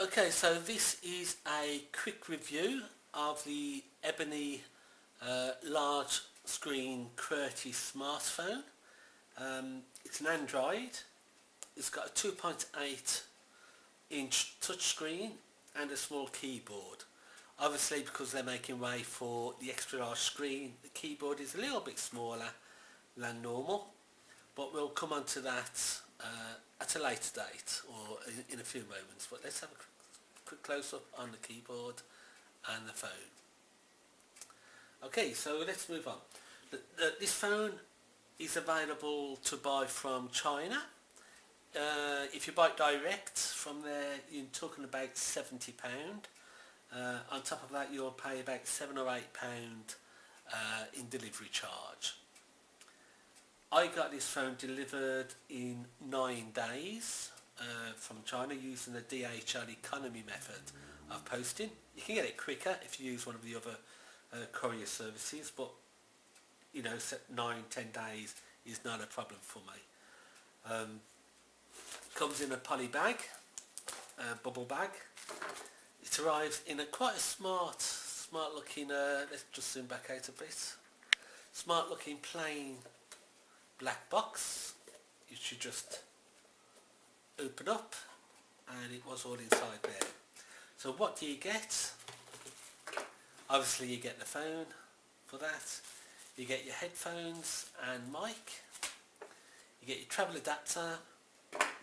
Okay, so this is a quick review of the Ebony large screen QWERTY smartphone. It's an Android. It's got a 2.8 inch touchscreen and a small keyboard. Obviously, because they're making way for the extra large screen, the keyboard is a little bit smaller than normal, but we'll come on to that at a later date or in a few moments. But let's have a quick close-up on the keyboard and the phone. Okay, so let's move on. This phone is available to buy from China. If you buy it direct from there, you're talking about £70. On top of that, you'll pay about £7 or £8 in delivery charge. I got this phone delivered in 9 days from China using the DHL economy method of posting. You can get it quicker if you use one of the other courier services, but you know, 9-10 days is not a problem for me. Comes in a poly bag, bubble bag. It arrives in quite a smart looking, let's just zoom back out a bit, smart looking plain black box. You should just open up and it was all inside there. So what do you get? Obviously you get the phone for that, you get your headphones and mic, you get your travel adapter,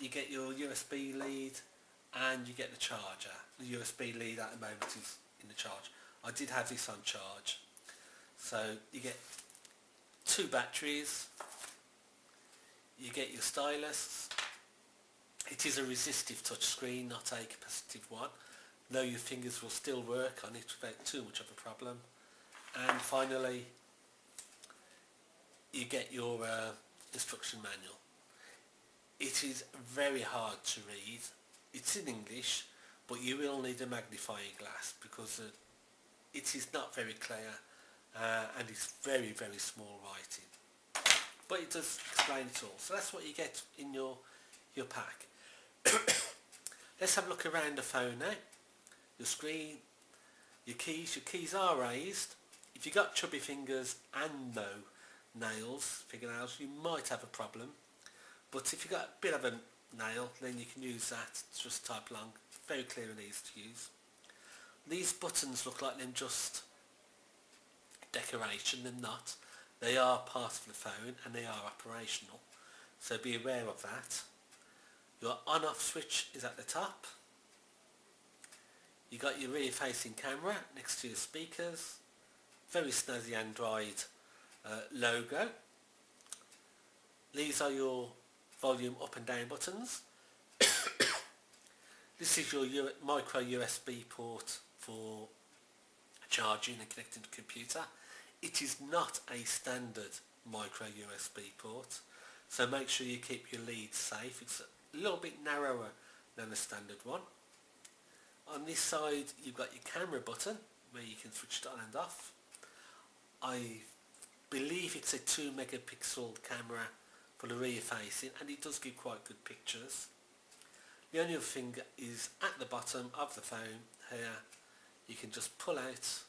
you get your USB lead, and you get the charger. The USB lead at the moment is in the charge. I did have this on charge. So you get 2 batteries, you get your stylus. It is a resistive touchscreen, not a capacitive one, though your fingers will still work on it without too much of a problem. And finally you get your instruction manual. It is very hard to read. It's in English, but you will need a magnifying glass because it is not very clear and it's very small writing. But it does explain it all. So that's what you get in your pack. Let's have a look around the phone now. Your screen, your keys are raised. If you've got chubby fingers and no fingernails, you might have a problem. But if you've got a bit of a nail, then you can use that. Just type along. Very clear and easy to use. These buttons look like them just decoration. They're not. They are part of the phone and they are operational. So be aware of that. Your on-off switch is at the top. You got your rear-facing camera next to your speakers. Very snazzy Android logo. These are your volume up and down buttons. This is your micro USB port for charging and connecting to the computer. It is not a standard micro USB port, so make sure you keep your lead safe. It's a little bit narrower than the standard one. On this side you've got your camera button where you can switch it on and off. I believe it's a 2 megapixel camera for the rear facing, and it does give quite good pictures. The only other thing is at the bottom of the phone here, you can just pull out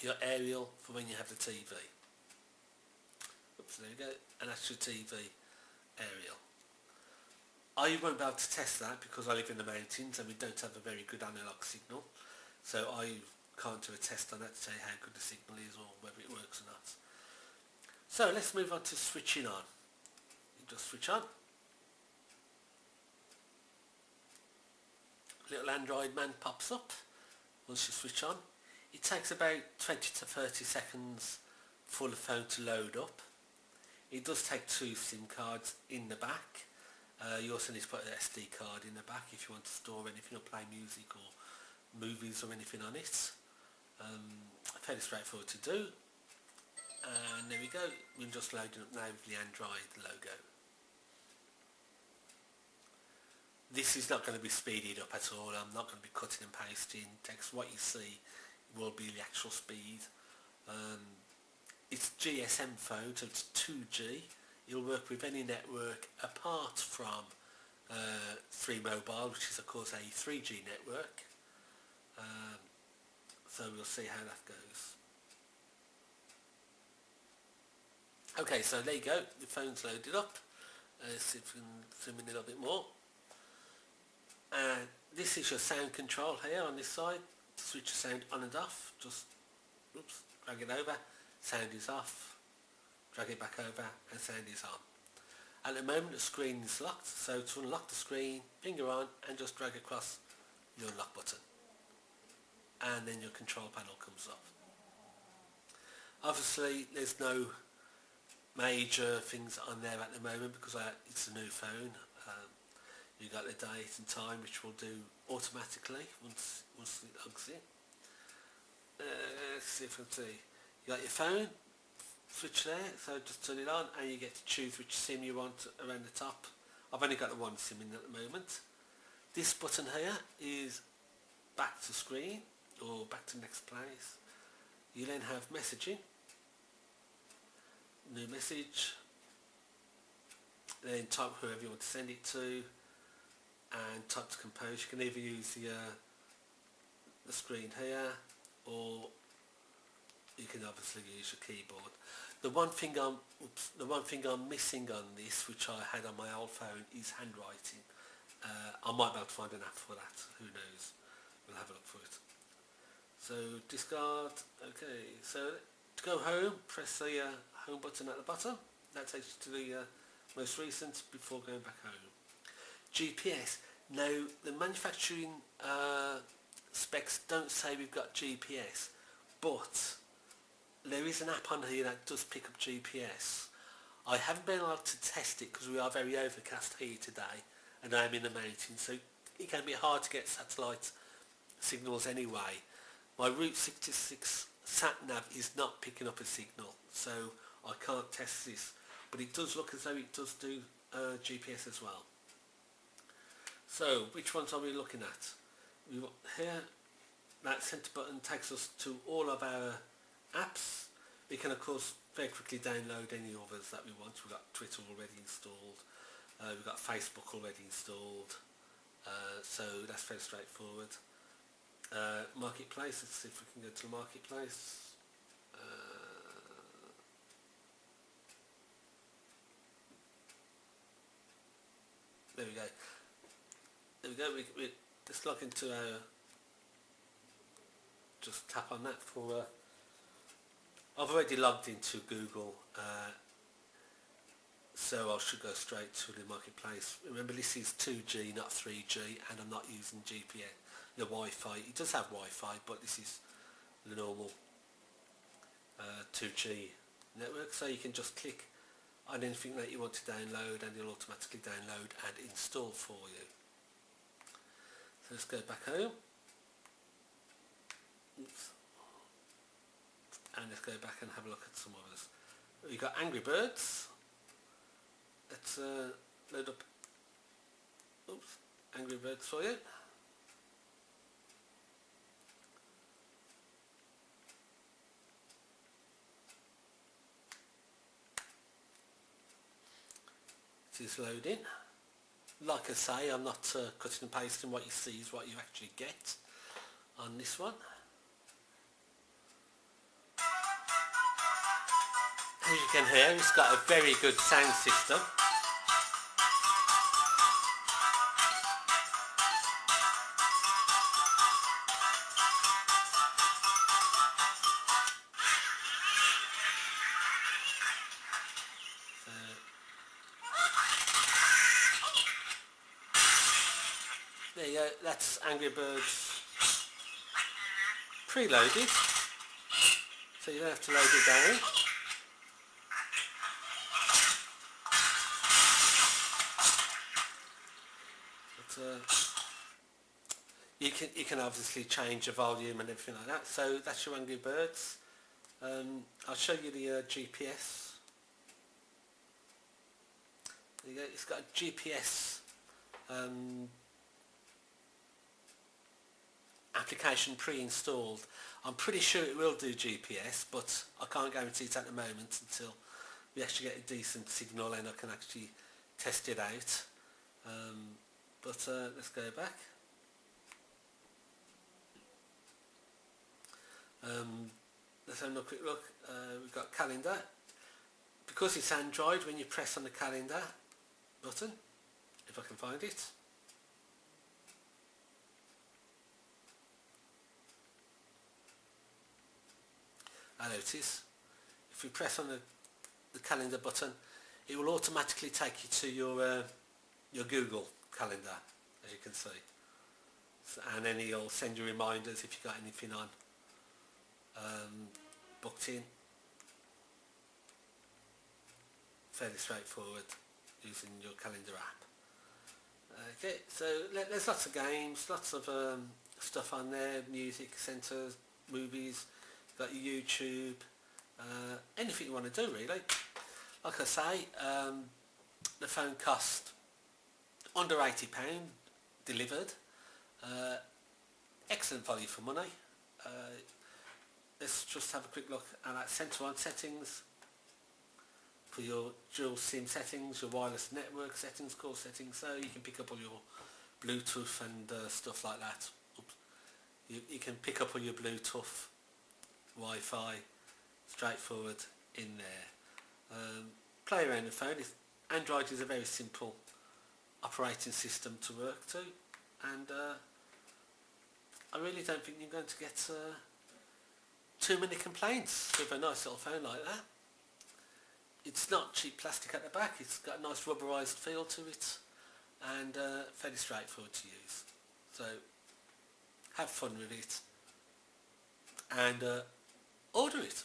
your aerial for when you have the TV. Oops, there we go, and that's your TV aerial. I won't be able to test that because I live in the mountains and we don't have a very good analog signal, so I can't do a test on that to say how good the signal is or whether it works or not. So let's move on to switching on. You just switch on. Little Android man pops up once you switch on. It takes about 20 to 30 seconds for the phone to load up. It does take 2 SIM cards in the back. You also need to put an SD card in the back if you want to store anything or play music or movies or anything on it. Fairly straightforward to do. And there we go, we're just loading up now with the Android logo. This is not going to be speeded up at all. I'm not going to be cutting and pasting text. What you see will be the actual speed. It's GSM phone, so it's 2G. It'll work with any network apart from 3G. Free Mobile, which is of course a 3G network. So we'll see how that goes. Okay, so there you go, the phone's loaded up. Let's see if we can zoom in a little bit more. And this is your sound control here on this side. To switch the sound on and off, just drag it over, sound is off, drag it back over and sound is on. At the moment the screen is locked, so to unlock the screen, finger on and just drag across your unlock button. And then your control panel comes up. Obviously there's no major things on there at the moment because it's a new phone. You've got the date and time which will do automatically once it logs in. Let's see if I can see. You got your phone switch there, so just turn it on and you get to choose which SIM you want around the top. I've only got the one SIM in at the moment. This button here is back to screen or back to next place. You then have messaging, new message, then type whoever you want to send it to and type to compose. You can either use the screen here or you can obviously use your keyboard. The one thing I'm missing on this, which I had on my old phone, is handwriting. I might be able to find an app for that, who knows. We'll have a look for it. So discard, okay, so to go home, press the home button at the bottom. That takes you to the most recent before going back home. GPS, now the manufacturing specs don't say we've got GPS, but there is an app on here that does pick up GPS. I haven't been able to test it because we are very overcast here today and I'm in the mountains, so it can be hard to get satellite signals anyway. My Route 66 sat-nav is not picking up a signal, so I can't test this, but it does look as though it does do GPS as well. So which ones are we looking at? We've got here, that centre button takes us to all of our apps. We can of course very quickly download any others that we want. We've got Twitter already installed, we've got Facebook already installed, so that's very straightforward. Marketplace, let's see if we can go to the marketplace. There we go. There we go. We just log into our. Just tap on that for. I've already logged into Google, so I should go straight to the marketplace. Remember, this is 2G, not 3G, and I'm not using GPS, the Wi-Fi. It does have Wi-Fi, but this is the normal 2G network. So you can just click on anything that you want to download, and it'll automatically download and install for you. So let's go back home. Oops. And let's go back and have a look at some others. We've got Angry Birds. Let's load up Angry Birds for you. It is loading. Like I say, I'm not cutting and pasting. What you see is what you actually get on this one. As you can hear, it's got a very good sound system. There you go, that's Angry Birds preloaded, so you don't have to load it down. You can obviously change the volume and everything like that. So that's your Angry Birds. I'll show you the GPS. There you go. It's got a GPS application pre-installed. I'm pretty sure it will do GPS, but I can't guarantee it at the moment until we actually get a decent signal and I can actually test it out. But let's go back. Let's have a quick look. We've got calendar. Because it's Android, when you press on the calendar button, if I can find it, there it is. If you press on the calendar button, it will automatically take you to your Google calendar, as you can see. And then it'll send you reminders if you've got anything on booked in. Fairly straightforward using your calendar app. Okay, so there's lots of games, lots of stuff on there, music centres, movies, got your YouTube, anything you want to do really. Like I say, the phone cost under £80 delivered. Excellent value for money. Let's just have a quick look at that centre on settings for your dual SIM settings, your wireless network settings, call settings, so you can pick up all your Bluetooth and stuff like that. Oops. You can pick up all your Bluetooth, Wi-Fi, straightforward in there. Play around the phone. Android is a very simple operating system to work to, and I really don't think you're going to get too many complaints with a nice little phone like that. It's not cheap plastic at the back, it's got a nice rubberised feel to it, and fairly straightforward to use. So have fun with it and order it.